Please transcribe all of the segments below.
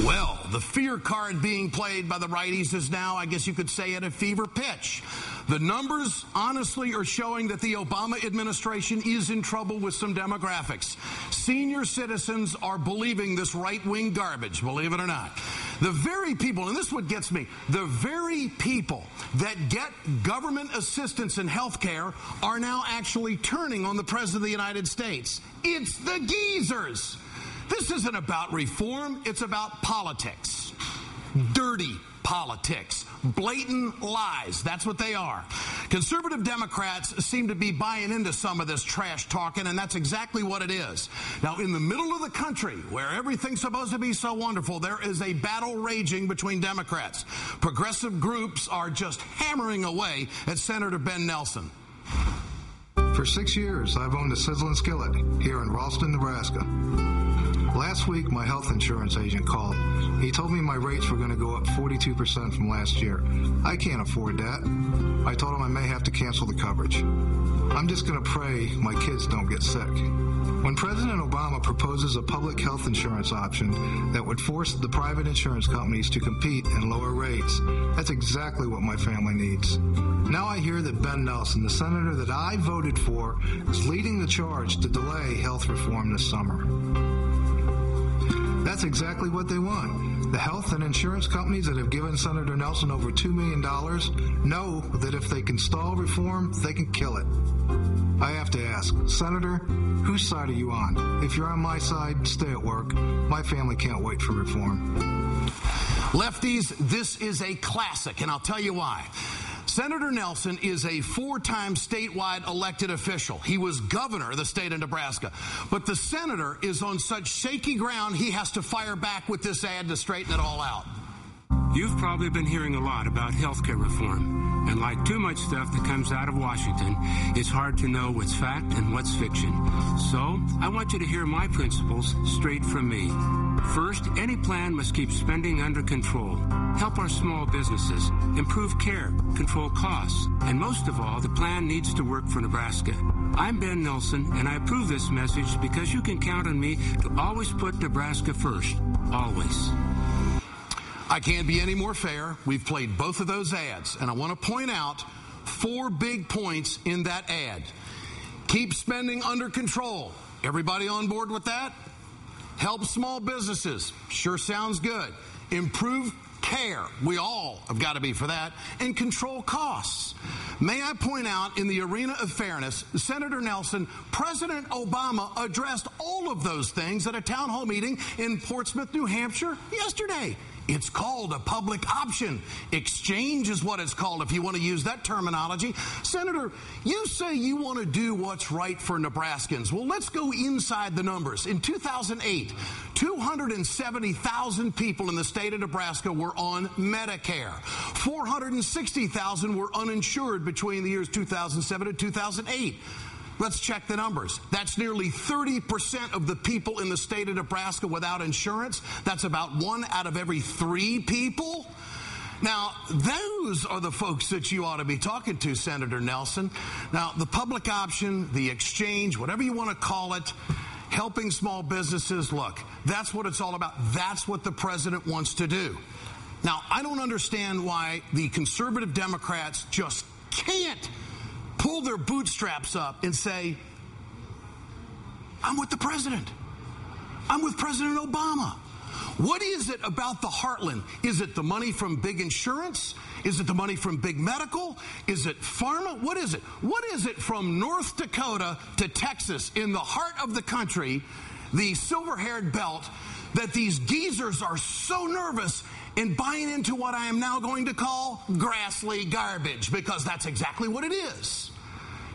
Well, the fear card being played by the righties is now, I guess you could say, at a fever pitch. The numbers, honestly, are showing that the Obama administration is in trouble with some demographics. Senior citizens are believing this right-wing garbage, believe it or not. The very people, and this is what gets me, the very people that get government assistance in health care are now actually turning on the President of the United States. It's the geezers. This isn't about reform, it's about politics. Dirty politics. Blatant lies. That's what they are. Conservative Democrats seem to be buying into some of this trash talking, and that's exactly what it is. Now, in the middle of the country, where everything's supposed to be so wonderful, there is a battle raging between Democrats. Progressive groups are just hammering away at Senator Ben Nelson. For 6 years, I've owned a sizzling skillet here in Ralston, Nebraska. Last week, my health insurance agent called. He told me my rates were going to go up 42% from last year. I can't afford that. I told him I may have to cancel the coverage. I'm just going to pray my kids don't get sick. When President Obama proposes a public health insurance option that would force the private insurance companies to compete and lower rates, that's exactly what my family needs. Now I hear that Ben Nelson, the senator that I voted for, is leading the charge to delay health reform this summer. That's exactly what they want. The health and insurance companies that have given Senator Nelson over $2 million know that if they can stall reform, they can kill it. I have to ask, Senator, whose side are you on? If you're on my side, stay at work. My family can't wait for reform. Lefties, this is a classic, and I'll tell you why. Senator Nelson is a 4-time statewide elected official. He was governor of the state of Nebraska. But the senator is on such shaky ground, he has to fire back with this ad to straighten it all out. You've probably been hearing a lot about health care reform. And like too much stuff that comes out of Washington, it's hard to know what's fact and what's fiction. So I want you to hear my principles straight from me. First, any plan must keep spending under control, help our small businesses, improve care, control costs, and most of all, the plan needs to work for Nebraska. I'm Ben Nelson, and I approve this message because you can count on me to always put Nebraska first. Always. I can't be any more fair. We've played both of those ads, and I want to point out 4 big points in that ad. Keep spending under control. Everybody on board with that? Help small businesses. Sure sounds good. Improve care. We all have got to be for that. And control costs. May I point out, in the arena of fairness, Senator Nelson, President Obama addressed all of those things at a town hall meeting in Portsmouth, New Hampshire yesterday. It's called a public option. Exchange is what it's called, if you want to use that terminology. Senator, you say you want to do what's right for Nebraskans. Well, let's go inside the numbers. In 2008, 270,000 people in the state of Nebraska were on Medicare. 460,000 were uninsured between the years 2007 and 2008. Let's check the numbers. That's nearly 30% of the people in the state of Nebraska without insurance. That's about 1 out of every 3 people. Now, those are the folks that you ought to be talking to, Senator Nelson. Now, the public option, the exchange, whatever you want to call it, helping small businesses, look, that's what it's all about. That's what the president wants to do. Now, I don't understand why the conservative Democrats just can't pull their bootstraps up and say, I'm with the president. I'm with President Obama. What is it about the heartland? Is it the money from big insurance? Is it the money from big medical? Is it pharma? What is it? What is it from North Dakota to Texas, in the heart of the country, the silver-haired belt, that these geezers are so nervous in buying into what I am now going to call Grassley garbage? Because that's exactly what it is.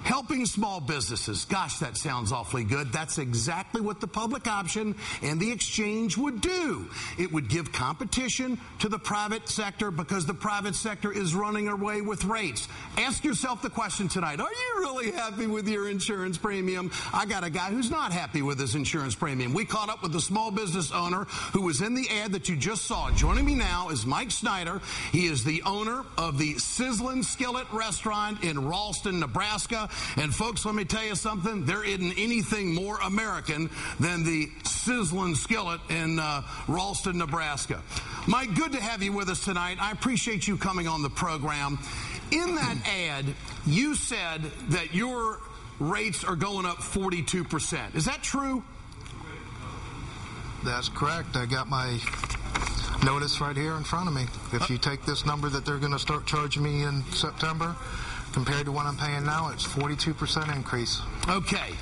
Helping small businesses. Gosh, that sounds awfully good. That's exactly what the public option and the exchange would do. It would give competition to the private sector because the private sector is running away with rates. Ask yourself the question tonight, are you really happy with your insurance premium? I got a guy who's not happy with his insurance premium. We caught up with the small business owner who was in the ad that you just saw. Joining me now is Mike Snider. He is the owner of the Sizzlin' Skillet restaurant in Ralston, Nebraska. And folks, let me tell you something. There isn't anything more American than the sizzling skillet in Ralston, Nebraska. Mike, good to have you with us tonight. I appreciate you coming on the program. In that ad, you said that your rates are going up 42%. Is that true? That's correct. I got my notice right here in front of me. If you take this number that they're going to start charging me in September, compared to what I'm paying now, it's 42% increase. Okay.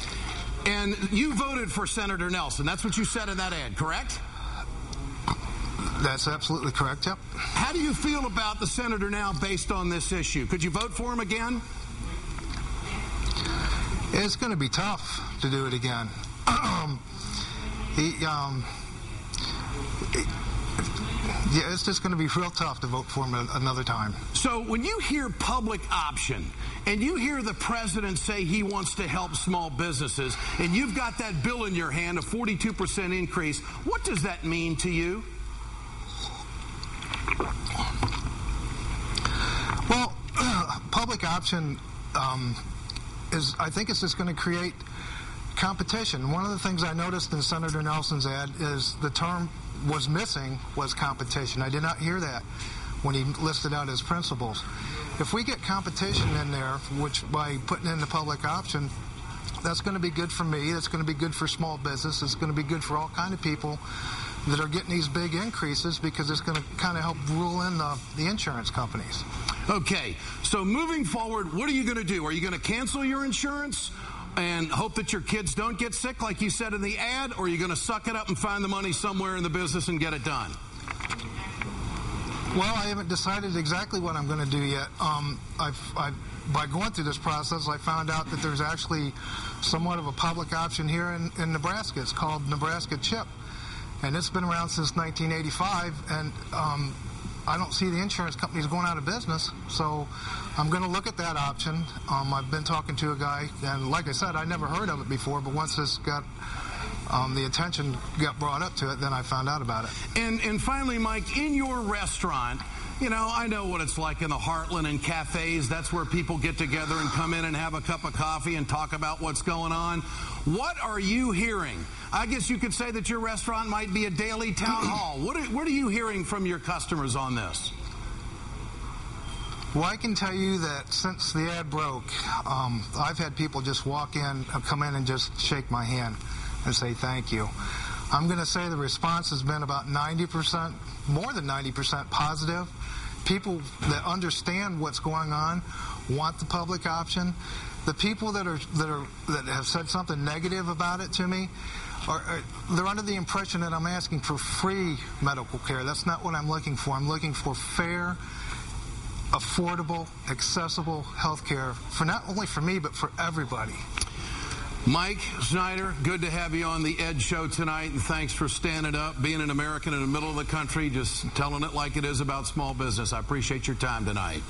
And you voted for Senator Nelson. That's what you said in that ad, correct? That's absolutely correct, yep. How do you feel about the senator now based on this issue? Could you vote for him again? It's going to be tough to do it again. Yeah, it's just going to be real tough to vote for him another time. So when you hear public option and you hear the president say he wants to help small businesses and you've got that bill in your hand, a 42% increase, what does that mean to you? Well, public option I think it's just going to create competition. One of the things I noticed in Senator Nelson's ad is the term was missing was competition. I did not hear that when he listed out his principles. If we get competition in there, which by putting in the public option, that's going to be good for me. That's going to be good for small business. It's going to be good for all kind of people that are getting these big increases because it's going to kind of help rule in the insurance companies. Okay, so moving forward, what are you going to do? Are you going to cancel your insurance and hope that your kids don't get sick like you said in the ad, or are you going to suck it up and find the money somewhere in the business and get it done? Well, I haven't decided exactly what I'm going to do yet. By going through this process, I found out that there's actually somewhat of a public option here in Nebraska. It's called Nebraska CHIP, and it's been around since 1985, and I don't see the insurance companies going out of business, so I'm going to look at that option. I've been talking to a guy, and like I said, I never heard of it before, but once this got the attention got brought up to it, then I found out about it. And finally, Mike, in your restaurant, you know, I know what it's like in the Heartland and cafes. That's where people get together and come in and have a cup of coffee and talk about what's going on. What are you hearing? I guess you could say that your restaurant might be a daily town hall. What are you hearing from your customers on this? Well, I can tell you that since the ad broke, I've had people just come in and just shake my hand and say thank you. I'm going to say the response has been about 90%, more than 90% positive. People that understand what's going on want the public option. The people that have said something negative about it to me, they're under the impression that I'm asking for free medical care. That's not what I'm looking for. I'm looking for fair, affordable, accessible health care for not only for me, but for everybody. Mike Snider, good to have you on the Ed Show tonight, and thanks for standing up, being an American in the middle of the country, just telling it like it is about small business. I appreciate your time tonight.